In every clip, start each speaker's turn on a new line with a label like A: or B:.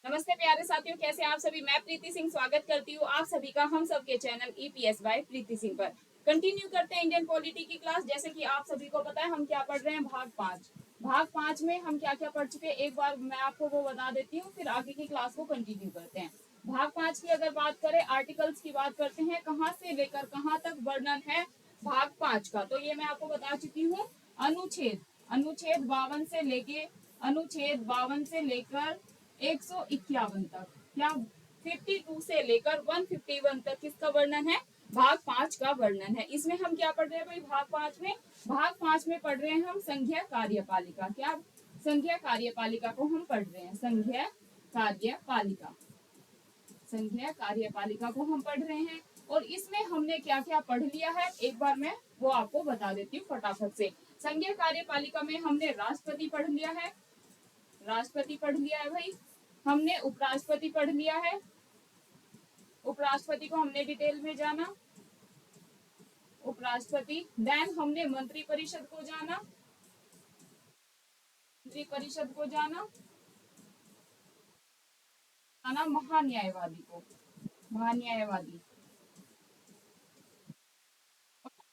A: नमस्ते प्यारे साथियों, कैसे आप सभी। मैं प्रीति सिंह स्वागत करती हूँ आप सभी का हम सबके चैनल ईपीएस बाय प्रीति सिंह पर। कंटिन्यू करते हैं इंडियन पॉलिटी की क्लास। जैसे कि आप सभी को पता है हम क्या पढ़ रहे हैं, भाग 5 में हम क्या क्या पढ़ चुके हैं, एक बार मैं आपको वो बता देती हूँ, फिर आगे की क्लास को कंटिन्यू करते हैं। भाग 5 की अगर बात करें, आर्टिकल्स की बात करते हैं, कहाँ से लेकर कहाँ तक वर्णन है भाग 5 का, तो ये मैं आपको बता चुकी हूँ। अनुच्छेद अनुच्छेद 52 से लेकर 151 तक, क्या 52 से लेकर 151 तक किसका वर्णन है, भाग 5 का वर्णन है। इसमें हम क्या पढ़ रहे हैं भाई, भाग 5 में पढ़ रहे हैं हम संघीय कार्यपालिका। क्या संघीय कार्यपालिका को हम पढ़ रहे हैं, संघीय कार्यपालिका को हम पढ़ रहे हैं। और इसमें हमने क्या क्या पढ़ लिया है, एक बार मैं वो आपको बता देती हूँ फटाफट से। संघीय कार्यपालिका में हमने राष्ट्रपति पढ़ लिया है, भाई। हमने उपराष्ट्रपति पढ़ लिया है, उपराष्ट्रपति को हमने डिटेल में जाना, उपराष्ट्रपति। देन हमने मंत्रिपरिषद को जाना, महान्यायवादी।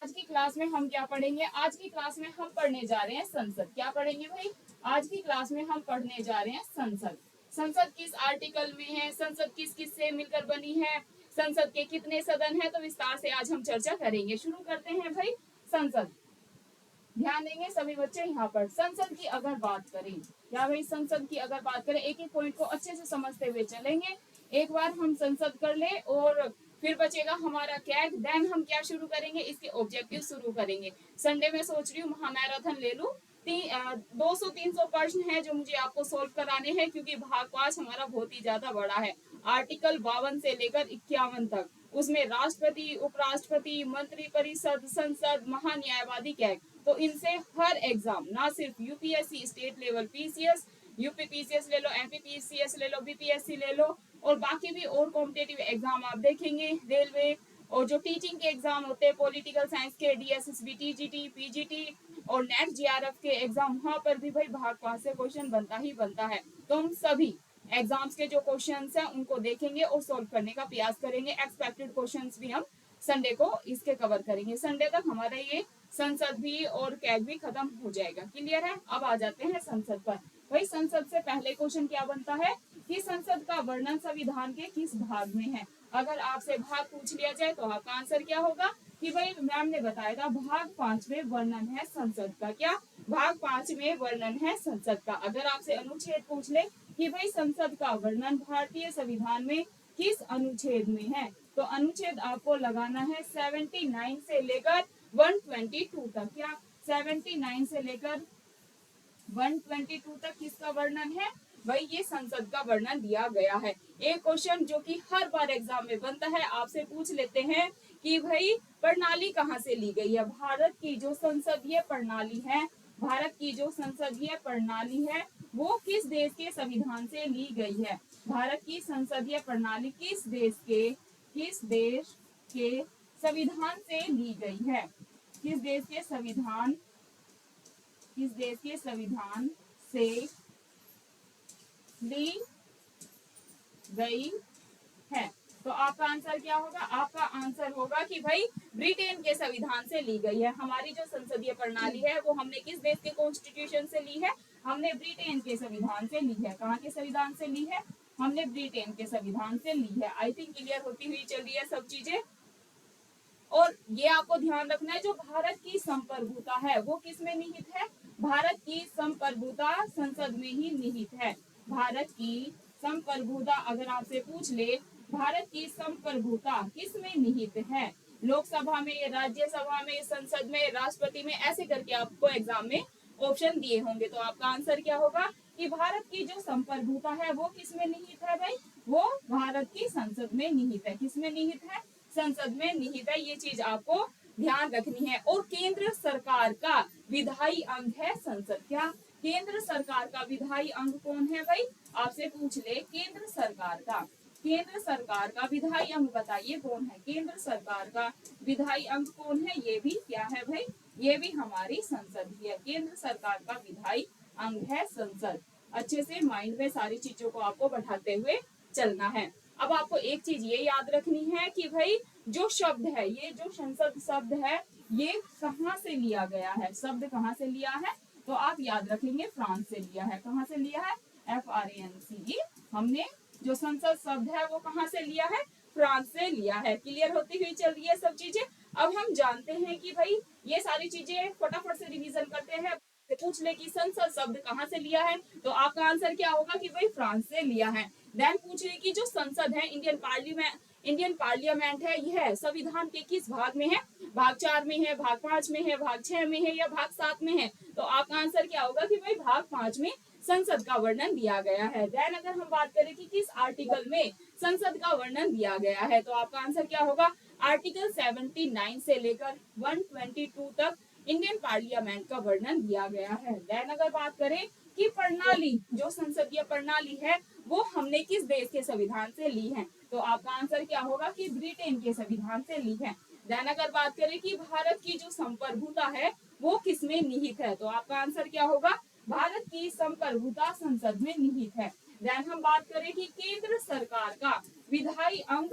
A: आज की क्लास में हम क्या पढ़ेंगे, आज की क्लास में हम पढ़ने जा रहे हैं संसद। क्या पढ़ेंगे भाई, आज की क्लास में हम पढ़ने जा रहे हैं संसद। संसद किस आर्टिकल में है, संसद किस किस से मिलकर बनी है, संसद के कितने सदन है, तो विस्तार से आज हम चर्चा करेंगे। शुरू करते हैं भाई। संसद, ध्यान देंगे सभी बच्चे यहाँ पर। संसद की अगर बात करें, क्या भाई संसद की अगर बात करें, एक एक पॉइंट को अच्छे से समझते हुए चलेंगे। एक बार हम संसद कर ले और फिर बचेगा हमारा कैग। देन हम क्या शुरू करेंगे, इसके ऑब्जेक्टिव शुरू करेंगे। संडे में सोच रही हूँ महामैराथन ले लूं। 200-300 प्रश्न है जो मुझे आपको सोल्व कराने हैं, क्योंकि भाग 5 हमारा बहुत ही ज्यादा बड़ा है। आर्टिकल 52 से लेकर 51 तक, उसमें राष्ट्रपति, उपराष्ट्रपति, मंत्रिपरिषद, संसद, महान्यायवादी, कैग। तो इनसे हर एग्जाम, ना सिर्फ UPSC, state level PCS, UP PCS ले लो, एमपी पीसीएस ले लो, बीपीएससी ले लो, और बाकी भी और कॉम्पिटेटिव एग्जाम आप देखेंगे, रेलवे, और जो टीचिंग के एग्जाम होते हैं, पॉलिटिकल साइंस के, डीएसएसबी, टीजीटी, पीजीटी और नेट जीआरएफ के एग्जाम, वहां पर भी भाई भाग 5 से क्वेश्चन बनता ही बनता है। तो हम सभी एग्जाम्स के जो क्वेश्चंस हैं उनको देखेंगे और सोल्व करने का प्रयास करेंगे। एक्सपेक्टेड क्वेश्चंस भी हम संडे को इसके कवर करेंगे। संडे तक हमारा ये संसद भी और कैग भी खत्म हो जाएगा। क्लियर है। अब आ जाते हैं संसद पर। भाई संसद से पहले क्वेश्चन क्या बनता है कि संसद का वर्णन संविधान के किस भाग में है। अगर आपसे भाग पूछ लिया जाए तो आपका आंसर क्या होगा कि भाई मैम ने बताया था भाग 5 में वर्णन है संसद का। क्या भाग 5 में वर्णन है संसद का। अगर आपसे अनुच्छेद पूछ ले कि भाई संसद का वर्णन भारतीय संविधान में किस अनुच्छेद में है, तो अनुच्छेद आपको लगाना है 79 से लेकर 122 तक। क्या 79 से लेकर 122 तक किसका वर्णन है भाई, ये संसद का वर्णन दिया गया है। एक क्वेश्चन जो कि हर बार एग्जाम में बनता है, आपसे पूछ लेते हैं कि भाई प्रणाली कहाँ से ली गई है। भारत की जो संसदीय प्रणाली है, वो किस देश के संविधान से ली गई है। भारत की संसदीय प्रणाली किस देश के संविधान से ली गई है, किस देश के संविधान से ली गई है। तो आपका आंसर क्या होगा, आपका आंसर होगा कि भाई ब्रिटेन के संविधान से ली गई है। हमारी जो संसदीय प्रणाली है वो हमने किस देश के कॉन्स्टिट्यूशन से ली है, हमने ब्रिटेन के संविधान से ली है। कहाँ के संविधान से ली है, हमने ब्रिटेन के संविधान से ली है। आई थिंक क्लियर होती हुई चल रही है सब चीजें। और ये आपको ध्यान रखना है, जो भारत की संप्रभुता है वो किस में निहित है, भारत की संप्रभुता संसद में ही निहित है। भारत की संप्रभुता अगर आपसे पूछ ले, भारत की संप्रभुता किस में निहित है, लोकसभा में, राज्यसभा में, संसद में, राष्ट्रपति में, ऐसे करके आपको एग्जाम में ऑप्शन दिए होंगे। तो आपका आंसर क्या होगा कि भारत की जो संप्रभुता है वो किस में निहित है भाई, वो भारत की संसद में निहित है। किस में निहित है, संसद में निहित है। ये चीज आपको ध्यान रखनी है। और केंद्र सरकार का विधायी अंग है संसद। क्या केंद्र सरकार का विधायी अंग कौन है भाई, आपसे पूछ ले केंद्र सरकार का विधायी अंग बताइए कौन है, केंद्र सरकार का विधायी अंग कौन है, ये भी क्या है भाई, ये भी हमारी संसद ही है। केंद्र सरकार का विधायी अंग है संसद। अच्छे से माइंड में सारी चीजों को आपको बैठाते हुए चलना है। अब आपको एक चीज ये याद रखनी है कि भाई जो शब्द है, ये जो संसद शब्द है, ये कहाँ से लिया गया है, शब्द कहाँ से लिया है, तो आप याद रखेंगे फ्रांस से लिया है। कहाँ से लिया है? FRANCE। हमने जो संसद शब्द है वो कहाँ से लिया है? फ्रांस से लिया है। क्लियर होती हुई चल रही है सब चीजें। अब हम जानते हैं कि भाई ये सारी चीजें फटाफट से रिवीजन करते हैं। पूछ ले कि संसद शब्द कहाँ से लिया है, तो आपका आंसर क्या होगा कि भाई फ्रांस से लिया है। देन पूछ ले कि जो संसद है, इंडियन पार्लियामेंट है, यह संविधान के किस भाग में है? भाग 4 में है, भाग 5 में है, भाग 6 में है या भाग 7 में है? तो आपका आंसर क्या होगा कि भाई भाग 5 में संसद का वर्णन दिया गया है। देन अगर हम बात करें कि किस आर्टिकल में संसद का वर्णन दिया गया है, तो आपका आंसर क्या होगा? आर्टिकल 79 से लेकर 122 तक इंडियन पार्लियामेंट का वर्णन दिया गया है। देन अगर बात करें कि प्रणाली, जो संसदीय प्रणाली है, वो हमने किस देश के संविधान से ली है, तो आपका आंसर क्या होगा कि ब्रिटेन के संविधान से ली है। देन अगर बात करें कि भारत की जो संप्रभुता है वो किसमें निहित है, तो आपका आंसर क्या होगा? भारत की संप्रभुता संसद में निहित है। देन हम बात करें कि केंद्र सरकार का विधायी अंग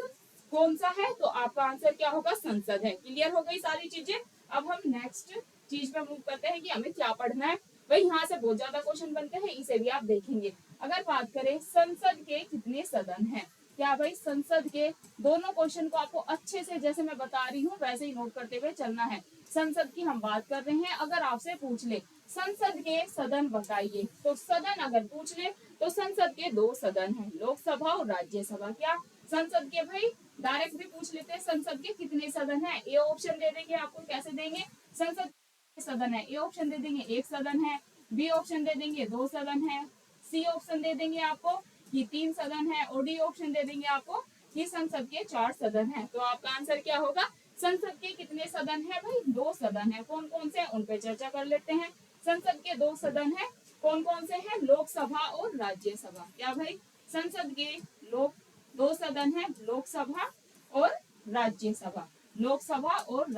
A: कौन सा है, तो आपका आंसर क्या होगा? संसद है। क्लियर हो गई सारी चीजें। अब हम नेक्स्ट चीज पे मूव करते हैं कि हमें क्या पढ़ना है। भाई यहाँ से बहुत ज्यादा क्वेश्चन बनते हैं, इसे भी आप देखेंगे। अगर बात करें संसद के कितने सदन हैं, क्या भाई संसद के दोनों क्वेश्चन को आपको अच्छे से जैसे मैं बता रही हूँ वैसे ही नोट करते हुए चलना है। संसद की हम बात कर रहे हैं। अगर आपसे पूछ ले संसद के सदन बताइए, तो सदन अगर पूछ ले तो संसद के 2 सदन हैं, लोकसभा और राज्यसभा। क्या संसद के भाई डायरेक्ट भी पूछ लेते हैं संसद के कितने सदन है? ए ऑप्शन दे देंगे आपको। कैसे देंगे? संसद के सदन है, ए ऑप्शन दे देंगे 1 सदन है, बी ऑप्शन दे देंगे 2 सदन है, सी ऑप्शन दे देंगे आपको कि 3 सदन है, और डी ऑप्शन दे देंगे आपको कि संसद के 4 सदन है। तो आपका आंसर क्या होगा? संसद के कितने सदन है भाई? 2 सदन है। कौन कौन से? उन पे चर्चा कर लेते हैं। संसद के 2 सदन है, कौन कौन से हैं? लोकसभा और राज्यसभा। क्या भाई? संसद के लोक 2 सदन है, लोकसभा और राज्यसभा। लोकसभा और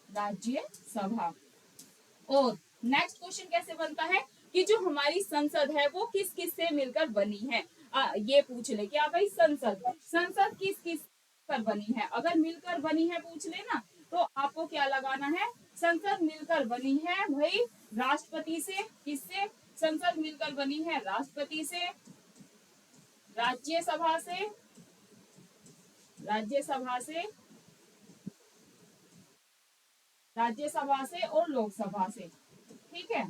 A: राज्यसभा। और नेक्स्ट क्वेश्चन कैसे बनता है कि जो हमारी संसद है वो किस किस से मिलकर बनी है? ये पूछ ले क्या भाई संसद किस किस पर बनी है? अगर मिलकर बनी है पूछ ले ना, तो आपको क्या लगाना है? संसद मिलकर बनी है भाई राष्ट्रपति से। किससे? संसद मिलकर बनी है राष्ट्रपति से, राज्यसभा से, राज्यसभा से, राज्यसभा से और लोकसभा से। ठीक है।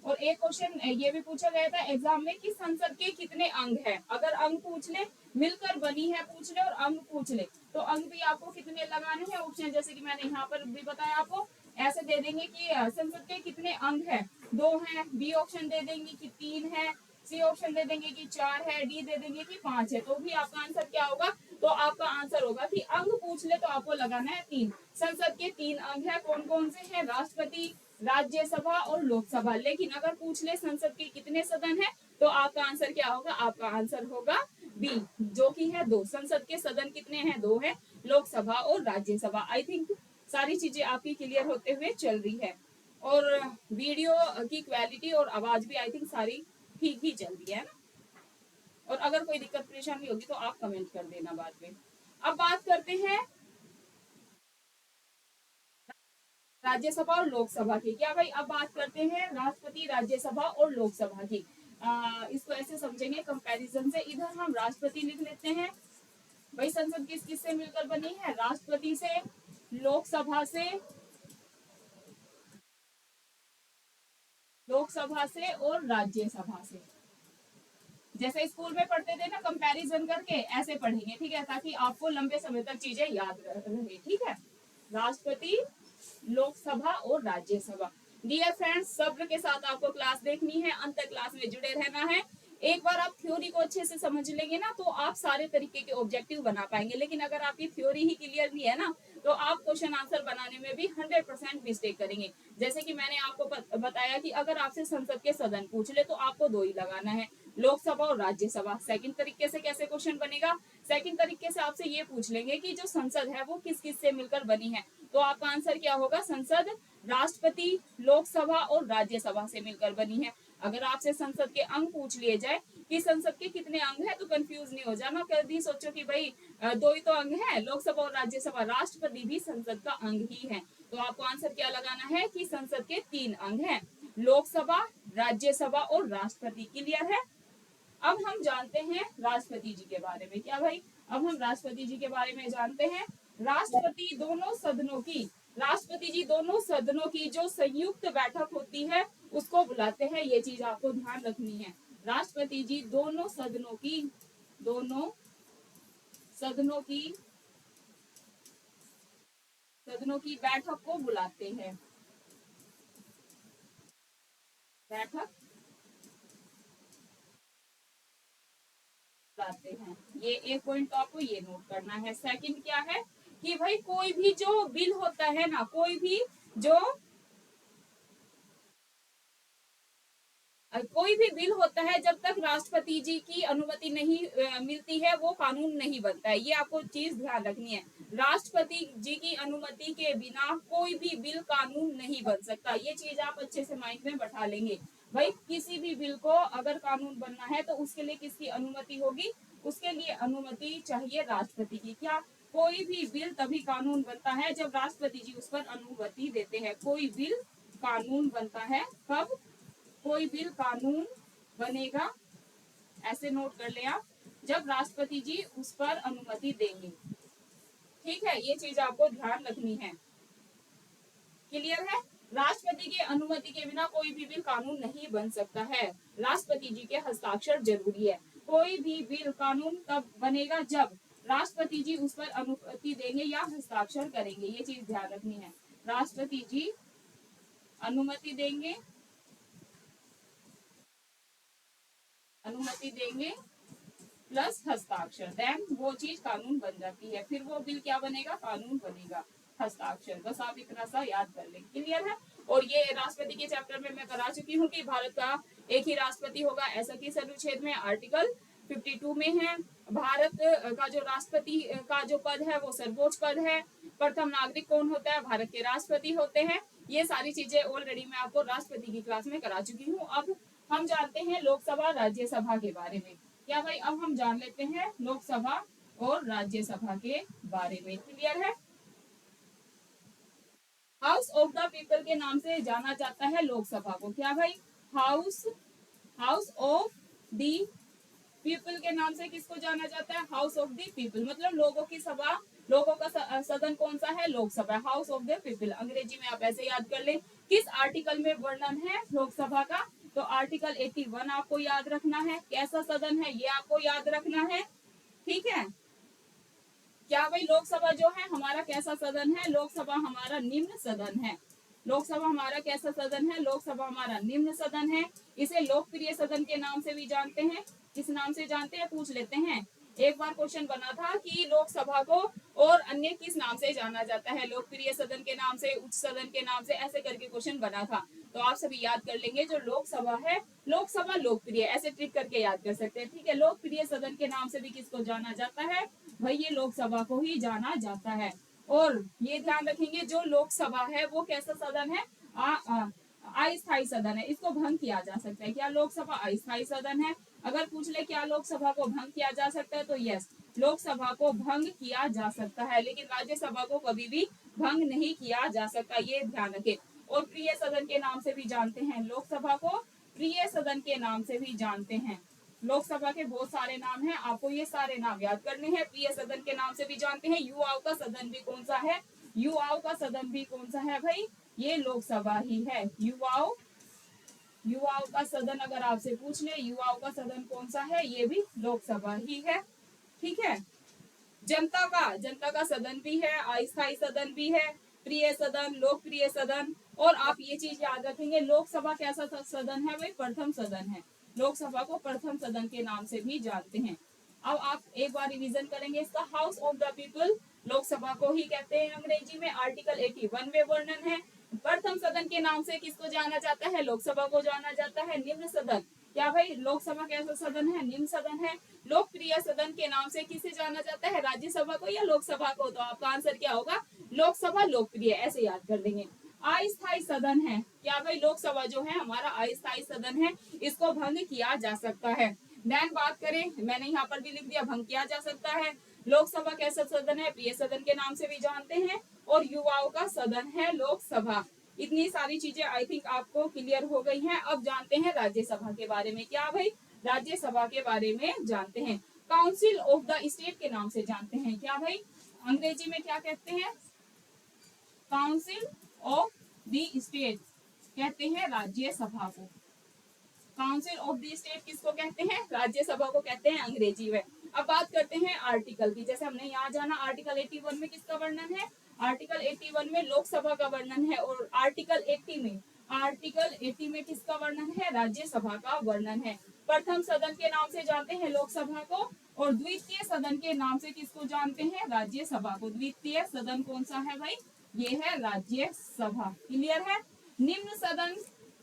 A: और एक क्वेश्चन ये भी पूछा गया था एग्जाम में कि संसद के कितने अंग हैं। अगर अंग पूछ ले, मिलकर बनी है पूछ ले और अंग पूछ ले, तो अंग भी आपको कितने लगाने हैं ऑप्शन, जैसे कि मैंने यहाँ पर भी बताया आपको। ऐसे दे देंगे कि संसद के कितने अंग हैं? 2 हैं, बी ऑप्शन दे देंगे कि 3 है, सी ऑप्शन दे देंगे कि 4 है, डी दे देंगे कि 5 है। तो भी आपका आंसर क्या होगा? तो आपका आंसर होगा कि अंग पूछ ले तो आपको लगाना है 3। संसद के 3 अंग है। कौन कौन से हैं? राष्ट्रपति, राज्यसभा और लोकसभा। लेकिन अगर पूछ ले संसद के कितने सदन है, तो आपका आंसर क्या होगा? आपका आंसर होगा बी, जो कि है 2। संसद के सदन कितने हैं? 2 है, लोकसभा और राज्यसभा। आई थिंक सारी चीजें आपकी क्लियर होते हुए चल रही है। और वीडियो की क्वालिटी और आवाज भी आई थिंक सारी ठीक ही चल रही है ना। और अगर कोई दिक्कत परेशानी होगी तो आप कमेंट कर देना बाद में। अब बात करते हैं राज्यसभा और लोकसभा की। क्या भाई? अब बात करते हैं राष्ट्रपति, राज्यसभा और लोकसभा की। इसको ऐसे समझेंगे कंपैरिजन से। इधर हम राष्ट्रपति लिख लेते हैं। भाई संसद किस किस से मिलकर बनी है? राष्ट्रपति से, लोकसभा से, लोकसभा से और राज्यसभा से। जैसे स्कूल में पढ़ते थे ना कंपैरिजन करके, ऐसे पढ़ेंगे। ठीक है, ताकि आपको लंबे समय तक चीजें याद रहे। ठीक है, राष्ट्रपति, लोकसभा और राज्यसभा। डियर फ्रेंड्स, सब्र के साथ आपको क्लास देखनी है, अंत तक क्लास में जुड़े रहना है। एक बार आप थ्योरी को अच्छे से समझ लेंगे ना, तो आप सारे तरीके के ऑब्जेक्टिव बना पाएंगे। लेकिन अगर आपकी थ्योरी ही क्लियर नहीं है ना, तो आप क्वेश्चन आंसर बनाने में भी 100% मिस्टेक करेंगे। जैसे कि मैंने आपको बताया कि अगर आपसे संसद के सदन पूछ ले तो आपको 2 ही लगाना है, लोकसभा और राज्यसभा। सेकंड तरीके से कैसे क्वेश्चन बनेगा? सेकंड तरीके से आपसे ये पूछ लेंगे कि जो संसद है वो किस किस से मिलकर बनी है, तो आपका आंसर क्या होगा? संसद राष्ट्रपति, लोकसभा और राज्यसभा से मिलकर बनी है। अगर आपसे संसद के अंग पूछ लिए जाए कि संसद के कितने अंग है, तो कंफ्यूज नहीं हो जाना, कभी सोचो कि भाई दो ही तो अंग है, लोकसभा और राज्यसभा। राष्ट्रपति भी संसद का अंग ही है। तो आपको आंसर क्या लगाना है कि संसद के 3 अंग हैं, लोकसभा, राज्यसभा और राष्ट्रपति। क्लियर है। अब हम जानते हैं राष्ट्रपति जी के बारे में। क्या भाई, अब हम राष्ट्रपति जी के बारे में जानते हैं। राष्ट्रपति जी दोनों सदनों की जो संयुक्त बैठक होती है उसको बुलाते हैं। ये चीज आपको ध्यान रखनी है। राष्ट्रपति जी दोनों सदनों की बैठक को बुलाते हैं। बैठक बुलाते हैं। ये एक पॉइंट तो आपको ये नोट करना है। सेकंड क्या है कि भाई कोई भी जो बिल होता है ना, कोई भी बिल होता है, जब तक राष्ट्रपति जी की अनुमति नहीं मिलती है वो कानून नहीं बनता है। ये आपको चीज ध्यान रखनी है। राष्ट्रपति जी की अनुमति के बिना कोई भी बिल कानून नहीं बन सकता। ये चीज आप अच्छे से माइंड में बैठा लेंगे। भाई किसी भी बिल को अगर कानून बनना है तो उसके लिए किसकी अनुमति होगी? उसके लिए अनुमति चाहिए राष्ट्रपति की। क्या? कोई भी बिल तभी कानून बनता है जब राष्ट्रपति जी उस पर अनुमति देते हैं। कोई बिल कानून बनता है कब? कोई बिल कानून बनेगा, ऐसे नोट कर ले आप, जब राष्ट्रपति जी उस पर अनुमति देंगे। ठीक है, ये चीज आपको ध्यान रखनी है। क्लियर है। राष्ट्रपति की अनुमति के बिना कोई भी बिल कानून नहीं बन सकता है। राष्ट्रपति जी के हस्ताक्षर जरूरी है। कोई भी बिल कानून तब बनेगा जब राष्ट्रपति जी उस पर अनुमति देंगे या हस्ताक्षर करेंगे। ये चीज ध्यान रखनी है। राष्ट्रपति जी अनुमति देंगे प्लस हस्ताक्षर, देन वो चीज कानून बन जाती है। फिर वो बिल क्या बनेगा? कानून बनेगा। हस्ताक्षर, बस आप इतना सा याद कर लें। क्लियर है। और ये राष्ट्रपति के चैप्टर में मैं करा चुकी हूँ कि भारत का एक ही राष्ट्रपति होगा, ऐसा किस अनुच्छेद में? आर्टिकल 52 में है। भारत का जो राष्ट्रपति का जो पद है वो सर्वोच्च पद है। प्रथम नागरिक कौन होता है? भारत के राष्ट्रपति होते हैं। ये सारी चीजें ऑलरेडी मैं आपको राष्ट्रपति की क्लास में करा चुकी हूँ। अब हम जानते हैं लोकसभा राज्यसभा के बारे में। क्या भाई, अब हम जान लेते हैं लोकसभा और राज्यसभा के बारे में। क्लियर है। हाउस ऑफ द पीपल के नाम से जाना जाता है लोकसभा को। क्या भाई? हाउस ऑफ द पीपल के नाम से किसको जाना जाता है? हाउस ऑफ द पीपल, मतलब लोगों की सभा। लोगों का सदन कौन सा है? Lok Sabha. House of the people अंग्रेजी में आप ऐसे याद कर ले। किस आर्टिकल में वर्णन है लोकसभा का? तो आर्टिकल 81 आपको याद रखना है। कैसा सदन है ये आपको याद रखना है। ठीक है। क्या भाई, लोकसभा जो है हमारा कैसा सदन है? लोकसभा हमारा निम्न सदन है। लोकसभा हमारा कैसा सदन है? लोकसभा हमारा निम्न सदन है। इसे लोकप्रिय सदन के नाम से भी जानते हैं। किस नाम से जानते हैं? पूछ लेते हैं। एक बार क्वेश्चन बना था कि लोकसभा को और अन्य किस नाम से जाना जाता है? लोकप्रिय सदन के नाम से, उच्च सदन के नाम से, ऐसे करके क्वेश्चन बना था। तो आप सभी याद कर लेंगे। जो लोकसभा है, लोकसभा लोकप्रिय, ऐसे ट्रिक करके याद कर सकते हैं। ठीक है। लोकप्रिय सदन के नाम से भी किसको जाना जाता है? भाई ये लोकसभा को ही जाना जाता है। और ये ध्यान रखेंगे, जो लोकसभा है वो कैसा सदन है? अस्थायी सदन है। इसको भंग किया जा सकता है। क्या लोकसभा अस्थायी सदन है? अगर पूछ ले क्या लोकसभा को भंग किया जा सकता है, तो यस, लोकसभा को भंग किया जा सकता है, लेकिन राज्यसभा को कभी भी भंग नहीं किया जा सकता। ये ध्यान रखें। और प्रिय सदन के नाम से भी जानते हैं लोकसभा को। प्रिय सदन के नाम से भी जानते हैं। लोकसभा के बहुत सारे नाम हैं, आपको ये सारे नाम याद करने हैं। प्रिय सदन के नाम से भी जानते हैं। युवाओं का सदन भी कौन सा है? युवाओं का सदन भी कौन सा है भाई? ये लोकसभा ही है। युवाओं का सदन अगर आपसे पूछ ले, युवाओं का सदन कौन सा है? ये भी लोकसभा ही है। ठीक है। जनता का सदन भी है, अस्थायी सदन भी है, प्रिय सदन, लोकप्रिय सदन। और आप ये चीज याद रखेंगे, लोकसभा कैसा सदन है भाई? प्रथम सदन है। लोकसभा को प्रथम सदन के नाम से भी जानते हैं। अब आप एक बार रिवीजन करेंगे इसका। House of the people Lok Sabha को ही कहते हैं अंग्रेजी में। आर्टिकल 81 में वर्णन है। प्रथम सदन के नाम से किसको जाना जाता है? लोकसभा को जाना जाता है। निम्न सदन, क्या भाई लोकसभा कैसा सदन है? निम्न सदन है। लोकप्रिय सदन के नाम से किसे जाना जाता है? राज्यसभा को या लोकसभा को? तो आपका आंसर क्या होगा? लोकसभा लोकप्रिय, ऐसे याद कर देंगे। अस्थायी सदन है। क्या भाई, लोकसभा जो है हमारा अस्थायी सदन है, इसको भंग किया जा सकता है। देन बात करें, मैंने यहाँ पर भी लिख दिया भंग किया जा सकता है। लोकसभा कैसा सदन है, प्रिय सदन के नाम से भी जानते हैं, और युवाओं का सदन है लोकसभा। इतनी सारी चीजें आई थिंक आपको क्लियर हो गई हैं। अब जानते हैं राज्यसभा के बारे में। क्या भाई, राज्यसभा के बारे में जानते हैं। काउंसिल ऑफ द स्टेट के नाम से जानते हैं। क्या भाई, अंग्रेजी में क्या कहते हैं, काउंसिल ऑफ द स्टेट कहते हैं राज्यसभा को। काउंसिल ऑफ द स्टेट किसको कहते हैं, राज्यसभा को कहते हैं अंग्रेजी में। अब बात करते हैं आर्टिकल की। जैसे हमने यहाँ जाना, आर्टिकल 81 में किसका वर्णन है, आर्टिकल 81 में लोकसभा का वर्णन है, और आर्टिकल 80 में किसका वर्णन है, राज्यसभा का वर्णन है। प्रथम सदन के नाम से जानते हैं लोकसभा को, और द्वितीय सदन के नाम से किसको जानते हैं, राज्यसभा को। द्वितीय सदन कौन सा है भाई, ये है राज्यसभा। क्लियर है। निम्न सदन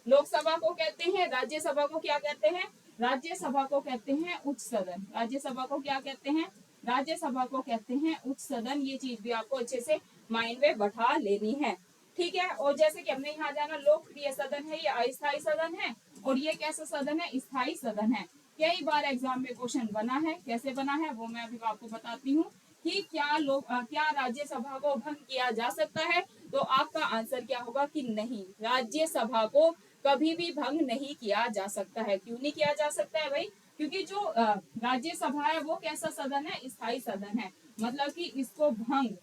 A: लोकसभा को कहते हैं, राज्यसभा को क्या कहते हैं, राज्यसभा को कहते हैं उच्च सदन। राज्यसभा को क्या कहते हैं, राज्यसभा को कहते हैं उच्च सदन। ये चीज भी आपको अच्छे से माइंड में बैठा लेनी है, ठीक है। और जैसे कि हमने यहाँ जाना, लोकप्रिय सदन है, ये अस्थायी सदन है, और ये कैसा सदन है, स्थायी सदन है। कई बार एग्जाम में क्वेश्चन बना है, कैसे बना है वो मैं अभी आपको बताती हूँ कि क्या राज्यसभा को भंग किया जा सकता है, तो आपका आंसर क्या होगा कि नहीं, राज्यसभा को कभी भी भंग नहीं किया जा सकता है। क्यों नहीं किया जा सकता है भाई, क्योंकि जो राज्यसभा है वो कैसा सदन है, स्थायी सदन है, मतलब कि इसको भंग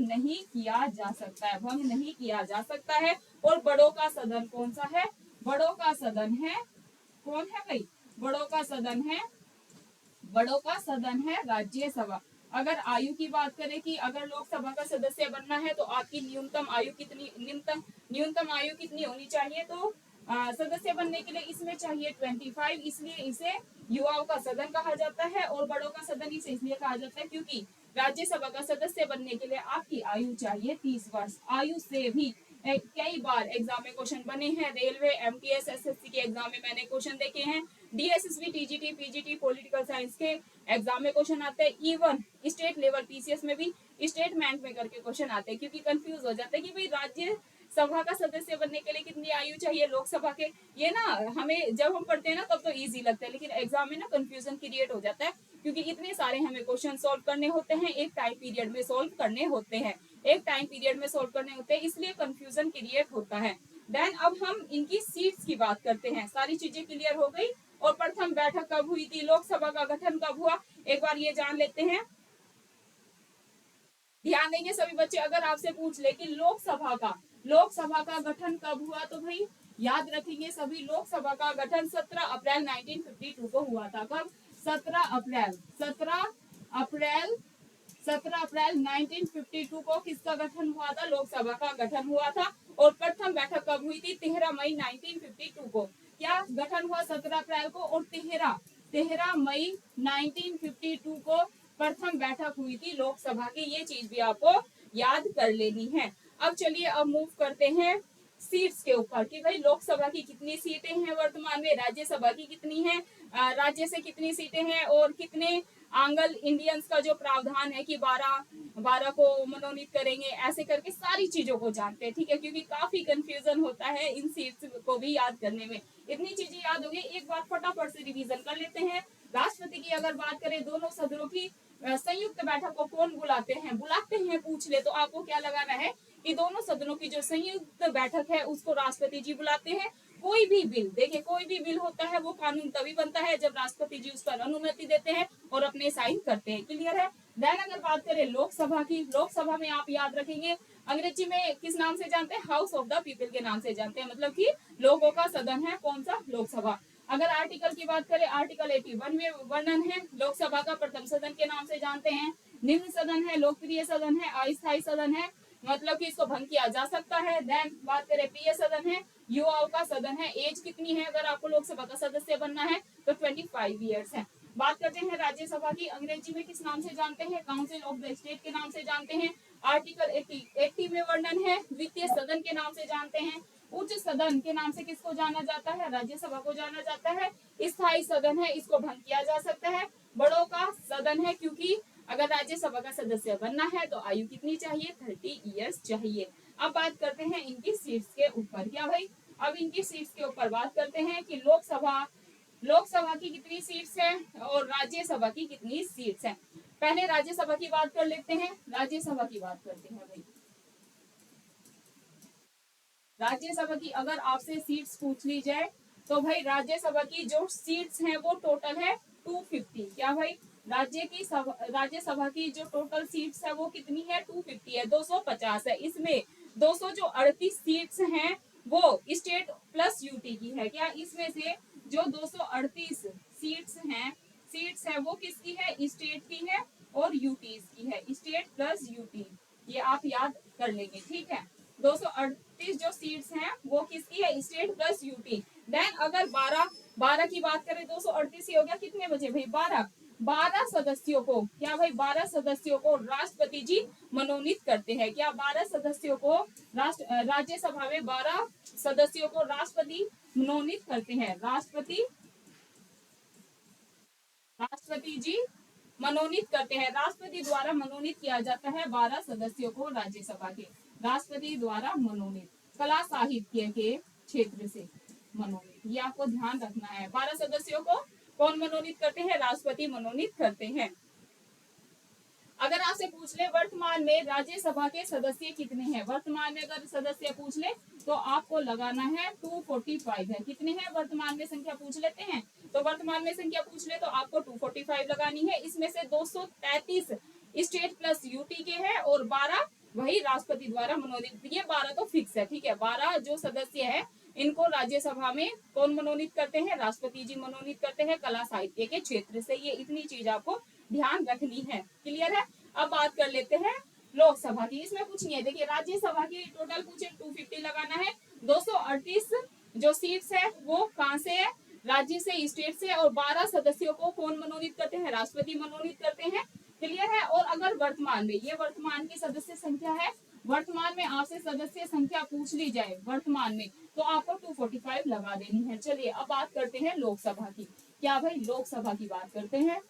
A: नहीं किया जा सकता है, भंग नहीं किया जा सकता है। और बड़ों का सदन कौन सा है, बड़ों का सदन है, कौन है भाई, बड़ों का सदन है, बड़ों का सदन है राज्यसभा। अगर आयु की बात करें कि अगर लोकसभा का सदस्य बनना है तो आपकी न्यूनतम आयु कितनी, न्यूनतम आयु कितनी होनी चाहिए, तो सदस्य बनने के लिए इसमें चाहिए 25, इसलिए इसे युवाओं का सदन कहा जाता है। और बड़ों का सदन इसे इसलिए कहा जाता है क्योंकि राज्यसभा का सदस्य बनने के लिए आपकी आयु चाहिए 30 वर्ष। आयु से भी कई बार एग्जाम में क्वेश्चन बने हैं, रेलवे, एमटीएस, एसएससी के एग्जाम में मैंने क्वेश्चन देखे हैं, DSSB, TGT, PGT, political science के एग्जाम में क्वेश्चन आते हैं, इवन स्टेट लेवल पीसीएस में भी स्टेटमेंट में करके क्वेश्चन आते हैं, क्योंकि कंफ्यूज हो जाता है कि भाई राज्य सभा का सदस्य बनने के लिए कितनी आयु चाहिए, लोकसभा के, ये ना हमें जब हम पढ़ते हैं ना तब तो इजी लगता है, लेकिन एग्जाम में ना कंफ्यूजन क्रिएट हो जाता है, क्योंकि इतने सारे हमें क्वेश्चन सॉल्व करने होते हैं, एक टाइम पीरियड में सॉल्व करने होते हैं, इसलिए कंफ्यूजन क्रिएट होता है। देन अब हम इनकी सीट्स की बात करते हैं। सारी चीजें क्लियर हो गई। और प्रथम बैठक कब हुई थी, लोकसभा का गठन कब हुआ, एक बार ये जान लेते हैं। ध्यान देंगे सभी बच्चे, अगर आपसे पूछ ले कि लोकसभा का गठन कब हुआ, तो भाई याद रखेंगे सभी, लोकसभा का गठन 17 अप्रैल 1952 को हुआ था। कब, 17 अप्रैल 1952 को किसका गठन हुआ था, लोकसभा का गठन हुआ था। और प्रथम बैठक कब हुई थी, 13 मई 1952 को। क्या गठन हुआ 17 अप्रैल को, और 13 मई 1952 को प्रथम बैठक हुई थी लोकसभा की। ये चीज भी आपको याद कर लेनी है। अब चलिए, अब मूव करते हैं सीट्स के ऊपर कि भाई लोकसभा की कितनी सीटें हैं वर्तमान में, राज्यसभा की कितनी है, राज्य से कितनी सीटें हैं, और कितने आंगल इंडियंस का जो प्रावधान है कि 12 को मनोनीत करेंगे, ऐसे करके सारी चीजों को जानते हैं, ठीक है, क्योंकि काफी कंफ्यूजन होता है इन सीट्स को भी याद करने में। इतनी चीजें याद होगी, एक बार फटाफट से रिवीजन कर लेते हैं। राष्ट्रपति की अगर बात करें, दोनों सदनों की संयुक्त बैठक को कौन बुलाते हैं, पूछ ले तो आपको क्या लगाना है कि दोनों सदनों की जो संयुक्त बैठक है उसको राष्ट्रपति जी बुलाते हैं। कोई भी बिल, देखिए कोई भी बिल होता है वो कानून तभी बनता है जब राष्ट्रपति जी उस पर अनुमति देते हैं और अपने साइन करते हैं। क्लियर है। देन अगर बात करें लोकसभा की, लोकसभा में आप याद रखेंगे अंग्रेजी में किस नाम से जानते हैं, हाउस ऑफ द पीपल के नाम से जानते हैं, मतलब कि लोगों का सदन है कौन सा, लोकसभा। अगर आर्टिकल की बात करें, आर्टिकल 81 में वर्णन है, लोकसभा का प्रथम सदन के नाम से जानते हैं, निम्न सदन है, लोकप्रिय सदन है, अस्थायी सदन है, मतलब कि इसको भंग किया जा सकता है। देन बात करें प्रिय सदन है, युवाओं का सदन है, एज कितनी है अगर आपको लोकसभा का सदस्य बनना है तो 25 ईयर्स है। बात करते हैं राज्यसभा की, अंग्रेजी में किस नाम से जानते हैं, काउंसिल ऑफ द स्टेट के नाम से जानते हैं। आर्टिकल 80 में वर्णन है, द्वितीय सदन के नाम से जानते हैं। उच्च सदन के नाम से किसको जाना जाता है, राज्यसभा को जाना जाता है। स्थायी सदन है, इसको भंग किया जा सकता है। बड़ों का सदन है, क्योंकि अगर राज्यसभा का सदस्य बनना है तो आयु कितनी चाहिए, 30 ईयर्स चाहिए। अब बात करते हैं इनकी सीट्स के ऊपर। क्या भाई, अब इनकी सीट्स के ऊपर बात करते हैं कि लोकसभा की कितनी सीट्स है और राज्यसभा की कितनी सीट्स हैं। पहले राज्यसभा की बात कर लेते हैं। राज्यसभा की बात करते हैं भाई। राज्यसभा की अगर आपसे सीट्स पूछ ली जाए तो भाई राज्यसभा की जो सीट्स हैं वो टोटल है 250। क्या भाई, राज्यसभा की जो टोटल सीट्स है वो कितनी है, 250 है, 250 है। इसमें 238 सीट्स हैं वो स्टेट प्लस यूटी की है। क्या, इसमें से जो 238 सीट्स है वो किसकी है, स्टेट की है और यूटी की है, स्टेट प्लस यूटी। ये आप याद कर लेंगे, ठीक है। 238 जो सीट्स हैं वो किसकी है, स्टेट प्लस यूटी। देन अगर 12 की बात करें, 238 हो गया, कितने बचे भाई, 12 सदस्यों को, क्या भाई 12 सदस्यों को राष्ट्रपति जी मनोनीत करते हैं। क्या, 12 सदस्यों को राज्यसभा में 12 सदस्यों को राष्ट्रपति मनोनीत करते हैं। राष्ट्रपति जी मनोनीत करते हैं। राष्ट्रपति द्वारा मनोनीत किया जाता है 12 सदस्यों को राज्यसभा के, राष्ट्रपति द्वारा मनोनीत, कला साहित्य के क्षेत्र से मनोनीत। ये आपको ध्यान रखना है। 12 सदस्यों को कौन मनोनीत करते हैं, राष्ट्रपति मनोनीत करते हैं। अगर आपसे पूछ ले वर्तमान में राज्यसभा के सदस्य कितने हैं, वर्तमान में अगर सदस्य पूछ ले तो आपको लगाना है 245 है। कितने हैं वर्तमान में, संख्या पूछ लेते हैं तो वर्तमान में संख्या पूछ ले तो आपको 245 लगानी है। इसमें से 233 स्टेट प्लस यूटी के हैं और 12 वही राष्ट्रपति द्वारा मनोनीत। ये 12 तो फिक्स है, ठीक है। 12 जो सदस्य है इनको राज्यसभा में कौन मनोनीत करते हैं, राष्ट्रपति जी मनोनीत करते हैं, कला साहित्य के क्षेत्र से। ये इतनी चीज आपको ध्यान रखनी है, क्लियर है। अब बात कर लेते हैं लोकसभा की। इसमें कुछ नहीं है, देखिए राज्यसभा की टोटल पूछे 250 लगाना है। 238 जो सीट्स है वो कहां से है, राज्य से, स्टेट से, और 12 सदस्यों को कौन मनोनीत करते हैं, राष्ट्रपति मनोनीत करते हैं, क्लियर है। और अगर वर्तमान में, ये वर्तमान की सदस्य संख्या है, वर्तमान में आपसे सदस्य संख्या पूछ ली जाए वर्तमान में तो आपको 245 लगा देनी है। चलिए अब बात करते हैं लोकसभा की। क्या भाई, लोकसभा की बात करते हैं।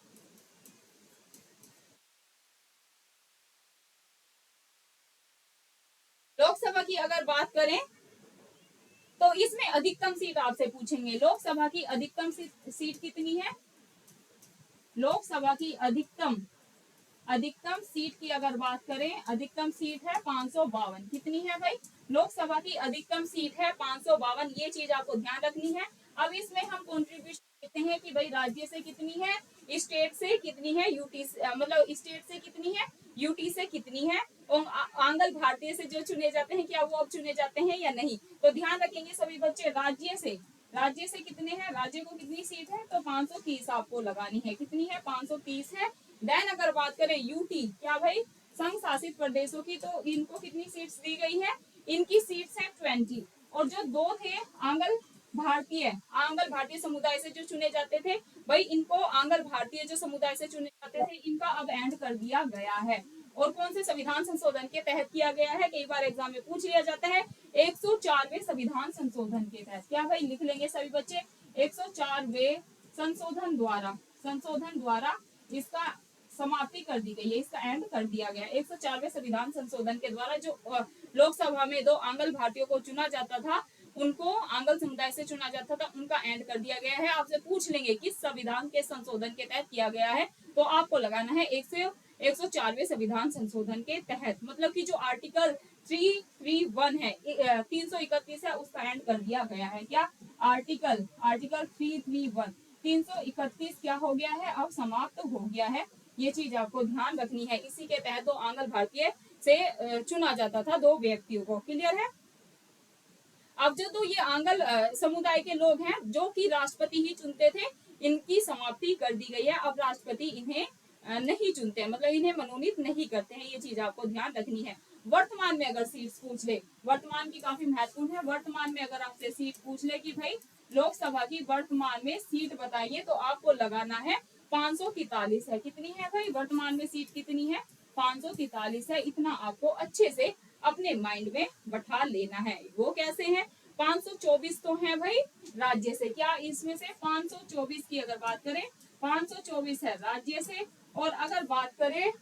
A: लोकसभा की अगर बात करें तो इसमें अधिकतम सीट आपसे पूछेंगे। लोकसभा की अधिकतम सीट कितनी है, लोकसभा की अधिकतम सीट की अगर बात करें, अधिकतम सीट है 552। कितनी है भाई, लोकसभा की अधिकतम सीट है 552। ये चीज आपको ध्यान रखनी है। अब इसमें हम कॉन्ट्रीब्यूशन देते हैं कि भाई राज्य से कितनी है, स्टेट से कितनी है, यूटी मतलब स्टेट से कितनी है, यूटी से कितनी है, और आंगल भारतीय से जो चुने जाते हैं क्या वो अब चुने जाते हैं या नहीं। तो ध्यान रखेंगे सभी बच्चे, राज्य से कितने हैं, राज्य को कितनी सीट है, तो 530 आपको लगानी है। कितनी है, 530 है। देन अगर बात करें यूटी, क्या भाई संघ शासित प्रदेशों की, तो इनको कितनी सीट्स दी गई है, इनकी सीट्स है 20। और जो दो थे आंगल भारतीय समुदाय से जो चुने जाते थे, भाई इनको आंगल भारतीय जो समुदाय से चुने जाते थे इनका अब एंड कर दिया गया है। और कौन से संविधान संशोधन के तहत किया गया है, कई बार एग्जाम में पूछ लिया जाता है, 104वें संविधान संशोधन के तहत। क्या भाई, लिख लेंगे सभी बच्चे, 104वें संशोधन द्वारा इसका समाप्ति कर दी गई है, इसका एंड कर दिया गया। 104वें संविधान संशोधन के द्वारा जो लोकसभा में दो आंगल भारतीयों को चुना जाता था, उनको आंगल समुदाय से चुना जाता था, उनका एंड कर दिया गया है। आपसे पूछ लेंगे किस संविधान के संशोधन के तहत किया गया है, तो आपको लगाना है 104वें संविधान संशोधन के तहत। मतलब कि जो आर्टिकल 331 है, 331 है, उसका एंड कर दिया गया है। क्या, आर्टिकल 331 331 क्या हो गया है, अब समाप्त हो गया है। ये चीज आपको ध्यान रखनी है। इसी के तहत दो आंगल भारतीय से चुना जाता था, दो व्यक्तियों को, क्लियर है। अब जो तो ये आंगल समुदाय के लोग हैं जो कि राष्ट्रपति ही चुनते थे, इनकी समाप्ति कर दी गई है। अब राष्ट्रपति इन्हें नहीं चुनते, मतलब इन्हें मनोनीत नहीं करते हैं। ये चीज आपको ध्यान रखनी है। वर्तमान में अगर सीट्स पूछ ले, वर्तमान की काफी महत्वपूर्ण है। वर्तमान में अगर आपसे सीट पूछ ले कि भाई लोकसभा की वर्तमान में सीट बताइए, तो आपको लगाना है 543 है। कितनी है भाई, वर्तमान में सीट कितनी है, 543 है। इतना आपको अच्छे से अपने माइंड में बैठा लेना है। वो कैसे है, 524 तो है भाई राज्य से। क्या, इसमें से 524 की अगर बात करें, 524 है राज्य से। और अगर बात करें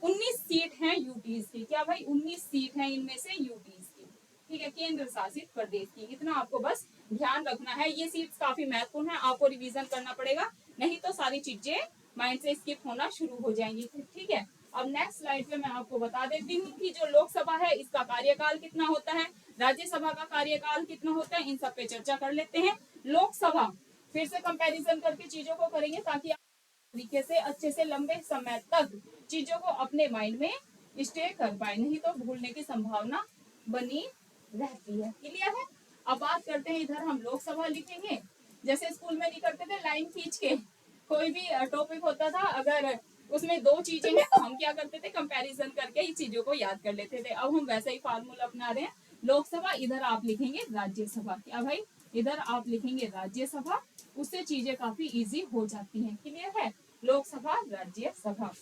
A: 19 सीट हैं यूटीज की। क्या भाई 19 सीट हैं इनमें से यूटीज की, ठीक है, केंद्र शासित प्रदेश की। इतना आपको बस ध्यान रखना है। ये सीट्स काफी महत्वपूर्ण है, आपको रिवीजन करना पड़ेगा, नहीं तो सारी चीजें माइंड से स्किप होना शुरू हो जाएंगी, ठीक है। अब नेक्स्ट स्लाइड पे मैं आपको बता देती हूँ कि जो लोकसभा है इसका कार्यकाल कितना होता है, राज्यसभा का कार्यकाल कितना होता है, इन सब पे चर्चा कर लेते हैं। लोकसभा फिर से कंपैरिजन करके चीजों को करेंगे ताकि आप तरीके से अच्छे से लंबे समय तक चीजों को अपने माइंड में स्टे कर पाए, नहीं तो भूलने की संभावना बनी रहती है। क्लियर है। अब बात करते हैं, इधर हम लोकसभा लिखेंगे, जैसे स्कूल में नहीं करते थे लाइन खींच के, कोई भी टॉपिक होता था अगर उसमें दो चीजें हैं तो हम क्या करते थे, कंपैरिजन करके ही चीजों को याद कर लेते थे। अब हम वैसा ही फार्मूला अपना रहे हैं। लोकसभा, इधर आप लिखेंगे राज्यसभा। क्या भाई, इधर आप लिखेंगे राज्यसभा, उससे चीजें काफी इजी हो जाती हैं। क्लियर है। लोकसभा, राज्यसभा।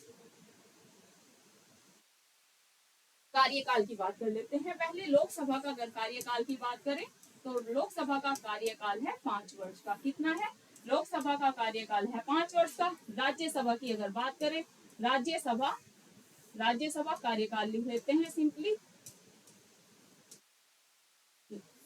A: कार्यकाल की बात कर लेते हैं पहले। लोकसभा का अगर कार्यकाल की बात करें तो लोकसभा का कार्यकाल है 5 वर्ष का। कितना है, लोकसभा का कार्यकाल है 5 वर्ष का। राज्यसभा की अगर बात करें, राज्यसभा, राज्यसभा कार्यकाल लिख लेते हैं सिंपली।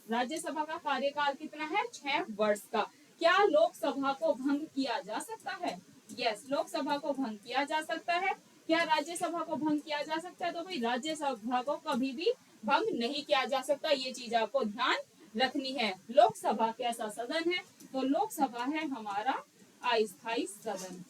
A: राज्यसभा का कार्यकाल कितना है, 6 वर्ष का। क्या लोकसभा को भंग किया जा सकता है, यस, लोकसभा को भंग किया जा सकता है। क्या राज्यसभा को भंग किया जा सकता है, तो भाई राज्यसभा को कभी भी भंग नहीं किया जा सकता, ये चीज आपको ध्यान रखनी है। लोकसभा कैसा सदन है, तो लोकसभा है हमारा अस्थायी सदन।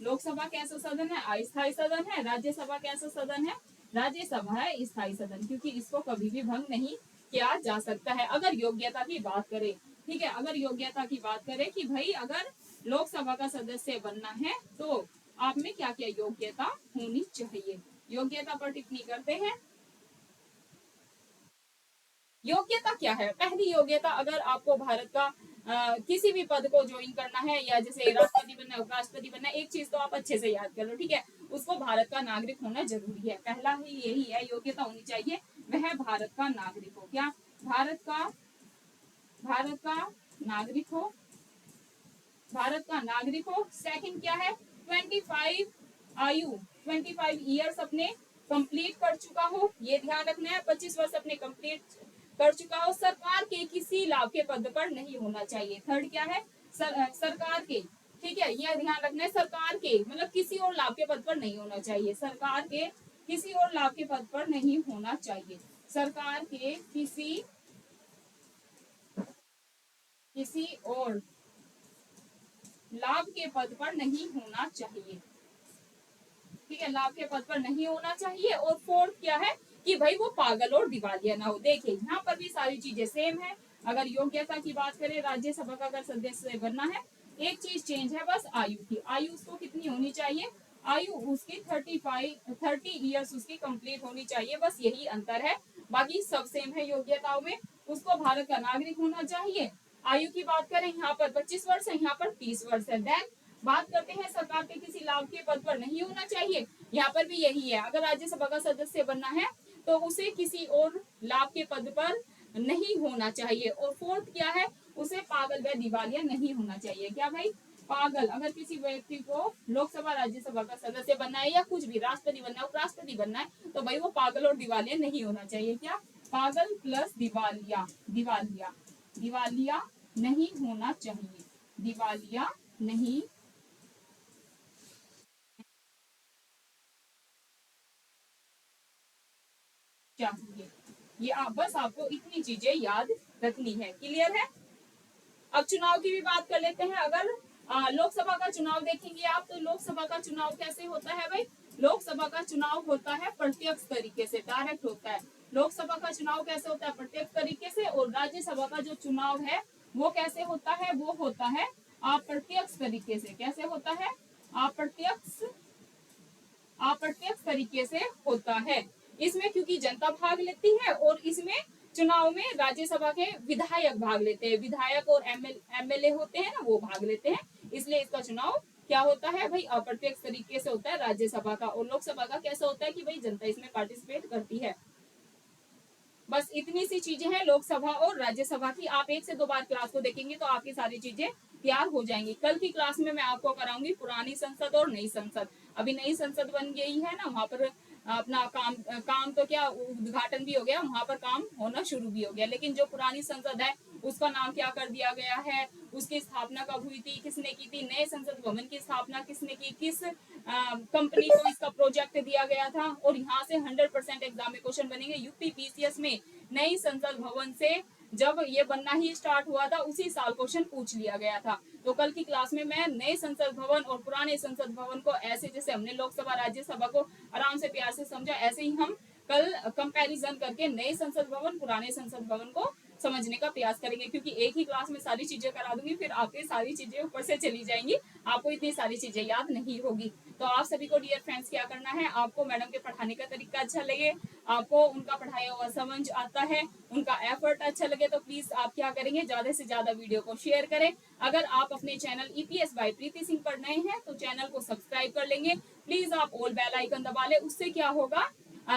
A: लोकसभा कैसा सदन है, अस्थायी सदन है। राज्यसभा कैसा सदन है, राज्यसभा है स्थायी सदन, क्योंकि इसको कभी भी भंग नहीं किया जा सकता है। अगर योग्यता की बात करें, ठीक है, अगर योग्यता की बात करें कि भाई अगर लोकसभा का सदस्य बनना है तो आप में क्या क्या योग्यता होनी चाहिए, योग्यता पर टिप्पणी करते हैं। योग्यता क्या है, पहली योग्यता, अगर आपको भारत का किसी भी पद को ज्वाइन करना है, या जैसे राष्ट्रपति बनना है, उपराष्ट्रपति बनना है, एक चीज तो आप अच्छे से याद कर लो, ठीक है, उसको भारत का नागरिक होना जरूरी है। पहला ही यही है, योग्यता होनी चाहिए, वह भारत का नागरिक हो। क्या, भारत का नागरिक हो, भारत का नागरिक हो। सेकंड क्या है, 25 आयु, 25 ईयर्स अपने कंप्लीट कर चुका हो, ये ध्यान रखना है। 25 वर्ष अपने कंप्लीट कर चुका हो। सरकार के किसी लाभ के पद पर नहीं होना चाहिए। थर्ड क्या है, सरकार के, ठीक है, यह ध्यान रखना है, सरकार के मतलब किसी और लाभ के पद पर नहीं होना चाहिए। सरकार के किसी और लाभ के पद पर नहीं होना चाहिए। सरकार के किसी और लाभ के पद पर नहीं होना चाहिए, ठीक है, लाभ के पद पर नहीं होना चाहिए। और फोर्थ क्या है कि भाई वो पागल और दिवालिया ना हो। देखिए यहाँ पर भी सारी चीजें सेम है। अगर योग्यता की बात करें, राज्यसभा का अगर सदस्य बनना है, एक चीज चेंज है बस आयु की। आयु उसको कितनी होनी चाहिए, आयु उसकी 30 ईयर्स उसकी कंप्लीट होनी चाहिए, बस यही अंतर है, बाकी सब सेम है योग्यताओं में। उसको भारत का नागरिक होना चाहिए। आयु की बात करें, यहाँ पर 25 वर्ष है, यहाँ पर 30 वर्ष है। देन बात करते हैं सरकार के किसी लाभ के पद पर नहीं होना चाहिए, यहाँ पर भी यही है। अगर राज्यसभा का सदस्य बनना है तो उसे किसी और लाभ के पद पर नहीं होना चाहिए। और फोर्थ क्या है, उसे पागल व दिवालिया नहीं होना चाहिए। क्या भाई, पागल, अगर किसी व्यक्ति को लोकसभा राज्यसभा का सदस्य बनना है, या कुछ भी राष्ट्रपति बनना है, उपराष्ट्रपति बनना है, तो भाई वो पागल और दिवालिया नहीं होना चाहिए। क्या, पागल प्लस दिवालिया, दिवालिया, दिवालिया नहीं होना चाहिए, दिवालिया नहीं चाहिए। ये बस आपको इतनी चीजें याद रखनी है। क्लियर है। अब चुनाव की भी बात कर लेते हैं। अगर लोकसभा का चुनाव देखेंगे आप, तो लोकसभा का चुनाव कैसे होता है भाई, लोकसभा का चुनाव होता है प्रत्यक्ष तरीके से, डायरेक्ट होता है। लोकसभा का चुनाव कैसे होता है, प्रत्यक्ष तरीके से। और राज्यसभा का जो चुनाव है वो कैसे होता है, वो होता है अप्रत्यक्ष तरीके से। कैसे होता है, अप्रत्यक्ष, अप्रत्यक्ष तरीके से होता है। इसमें क्योंकि जनता भाग लेती है, और इसमें चुनाव में राज्यसभा के विधायक भाग लेते हैं, विधायक और एमएलए होते हैं ना, वो भाग लेते हैं। इसलिए इसका चुनाव क्या होता है भाई, अप्रत्यक्ष तरीके से होता है राज्यसभा का। और लोकसभा का कैसा होता है कि भाई जनता इसमें पार्टिसिपेट करती है। बस इतनी सी चीजें हैं लोकसभा और राज्यसभा की। आप 1 से 2 बार क्लास को देखेंगे तो आपकी सारी चीजें तैयार हो जाएंगी। कल की क्लास में मैं आपको कराऊंगी पुरानी संसद और नई संसद। अभी नई संसद बन गई है ना, वहां पर अपना काम तो क्या उद्घाटन भी हो गया, वहां पर काम होना शुरू भी हो गया। लेकिन जो पुरानी संसद है उसका नाम क्या कर दिया गया है, उसकी स्थापना कब हुई थी, किसने की थी, नए संसद भवन की स्थापना किसने की, किस कंपनी को इसका प्रोजेक्ट दिया गया था, और यहाँ से 100% एग्जाम में क्वेश्चन बनेंगे। यूपी पीसीएस में नई संसद भवन से जब ये बनना ही स्टार्ट हुआ था उसी साल क्वेश्चन पूछ लिया गया था। तो कल की क्लास में मैं नए संसद भवन और पुराने संसद भवन को ऐसे, जैसे हमने लोकसभा राज्यसभा को आराम से प्यार से समझा, ऐसे ही हम कल कंपैरिजन करके नए संसद भवन पुराने संसद भवन को समझने का प्रयास करेंगे। क्योंकि एक ही क्लास में सारी चीजें करा दूंगी, फिर आपकी सारी चीजें ऊपर से चली जाएंगी, आपको इतनी सारी चीजें याद नहीं होगी। तो आप सभी को डियर फ्रेंड्स क्या करना है, आपको मैडम के पढ़ाने का तरीका अच्छा लगे, आपको उनका पढ़ाया हुआ समझ आता है, उनका एफर्ट अच्छा लगे, तो प्लीज आप क्या करेंगे, ज्यादा से ज्यादा वीडियो को शेयर करें। अगर आप अपने चैनल ईपीएस बाय प्रीति सिंह पर नए हैं तो चैनल को सब्सक्राइब कर लेंगे। प्लीज आप ऑल बेल आइकन दबा ले, उससे क्या होगा,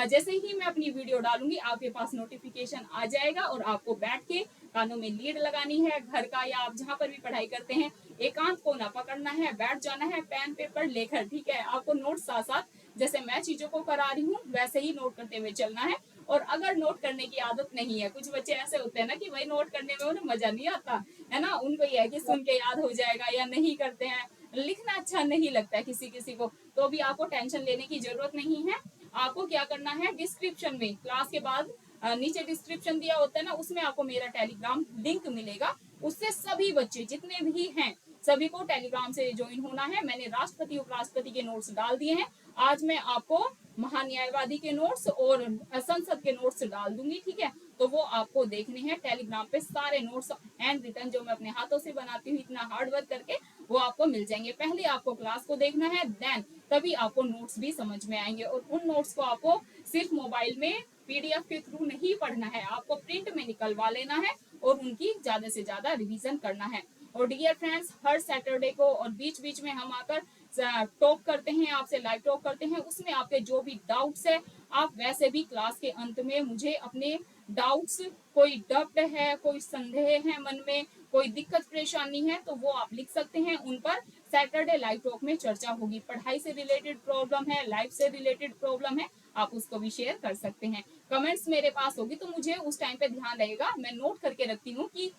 A: जैसे ही मैं अपनी वीडियो डालूंगी आपके पास नोटिफिकेशन आ जाएगा, और आपको बैठ के कानों में लीड लगानी है, घर का या आप जहाँ पर भी पढ़ाई करते हैं एकांत को ना पकड़ना है, बैठ जाना है पेन पेपर लेकर, ठीक है। आपको नोट साथ साथ जैसे मैं चीजों को करा रही हूँ वैसे ही नोट करते हुए चलना है। और अगर नोट करने की आदत नहीं है, कुछ बच्चे ऐसे होते हैं ना कि भाई नोट करने में उन्हें मजा नहीं आता है ना, उनको ये है कि सुन के याद हो जाएगा, या नहीं करते हैं, लिखना अच्छा नहीं लगता है किसी किसी को, तो भी आपको टेंशन लेने की जरूरत नहीं है। आपको क्या करना है, डिस्क्रिप्शन में क्लास के बाद नीचे डिस्क्रिप्शन दिया होता है ना, उसमें आपको मेरा टेलीग्राम लिंक मिलेगा, उससे सभी बच्चे जितने भी हैं सभी को टेलीग्राम से ज्वाइन होना है। मैंने राष्ट्रपति उपराष्ट्रपति के नोट्स डाल दिए हैं, आज मैं आपको महान्यायवादी के नोट्स और संसद के नोट्स डाल दूंगी, ठीक है। तो वो आपको देखने हैं टेलीग्राम पे, सारे नोट्स हैंड रिटन जो मैं अपने हाथों से बनाती हूँ इतना हार्ड वर्क करके, वो आपको मिल जाएंगे। पहले आपको क्लास को देखना है, देन तभी आपको नोट्स भी समझ में आएंगे। और उन नोट्स को आपको सिर्फ मोबाइल में पीडीएफ के थ्रू नहीं पढ़ना है, आपको प्रिंट में निकलवा लेना है और उनकी ज्यादा से ज्यादा रिवीजन करना है। और डियर फ्रेंड्स, हर सैटरडे को और बीच बीच में हम आकर टॉक करते हैं, आपसे लाइव टॉक करते हैं, उसमें आपके जो भी डाउट्स है आप वैसे भी क्लास के अंत में मुझे अपने डाउट्स, कोई डाउट है, कोई संदेह है मन में, कोई दिक्कत परेशानी है, तो वो आप लिख सकते हैं, उन पर सैटरडे लाइव टॉक में चर्चा होगी। पढ़ाई से रिलेटेड प्रॉब्लम है, लाइफ से रिलेटेड प्रॉब्लम है, आप उसको भी शेयर कर सकते हैं। कमेंट्स मेरे पास होगी तो मुझे उस टाइम पे ध्यान रहेगा, मैं नोट करके रखती हूँ कि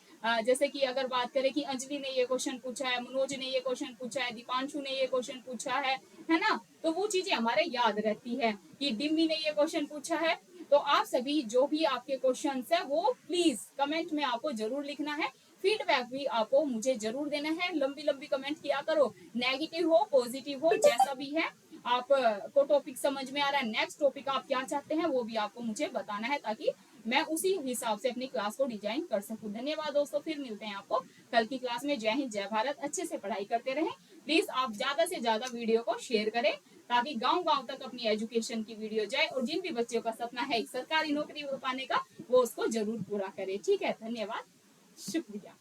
A: जैसे कि अगर बात करें कि अंजलि ने ये क्वेश्चन पूछा है, मनोज ने ये क्वेश्चन पूछा है, दीपांशु ने ये क्वेश्चन पूछा है ना, तो वो चीजें हमारे याद रहती है कि डिम्मी ने ये क्वेश्चन पूछा है। तो आप सभी जो भी आपके क्वेश्चन है वो प्लीज कमेंट में आपको जरूर लिखना है, फीडबैक भी आपको मुझे जरूर देना है। लंबी लंबी कमेंट किया करो, नेगेटिव हो पॉजिटिव हो जैसा भी है, आप को टॉपिक समझ में आ रहा है, नेक्स्ट टॉपिक आप क्या चाहते हैं वो भी आपको मुझे बताना है, ताकि मैं उसी हिसाब से अपनी क्लास को डिजाइन कर सकूं। धन्यवाद दोस्तों, फिर मिलते हैं आपको कल की क्लास में। जय हिंद जय भारत, अच्छे से पढ़ाई करते रहें। प्लीज आप ज्यादा से ज्यादा वीडियो को शेयर करें ताकि गांव गांव तक अपनी एजुकेशन की वीडियो जाए, और जिन भी बच्चों का सपना है सरकारी नौकरी पाने का वो उसको जरूर पूरा करे। ठीक है, धन्यवाद, शुक्रिया।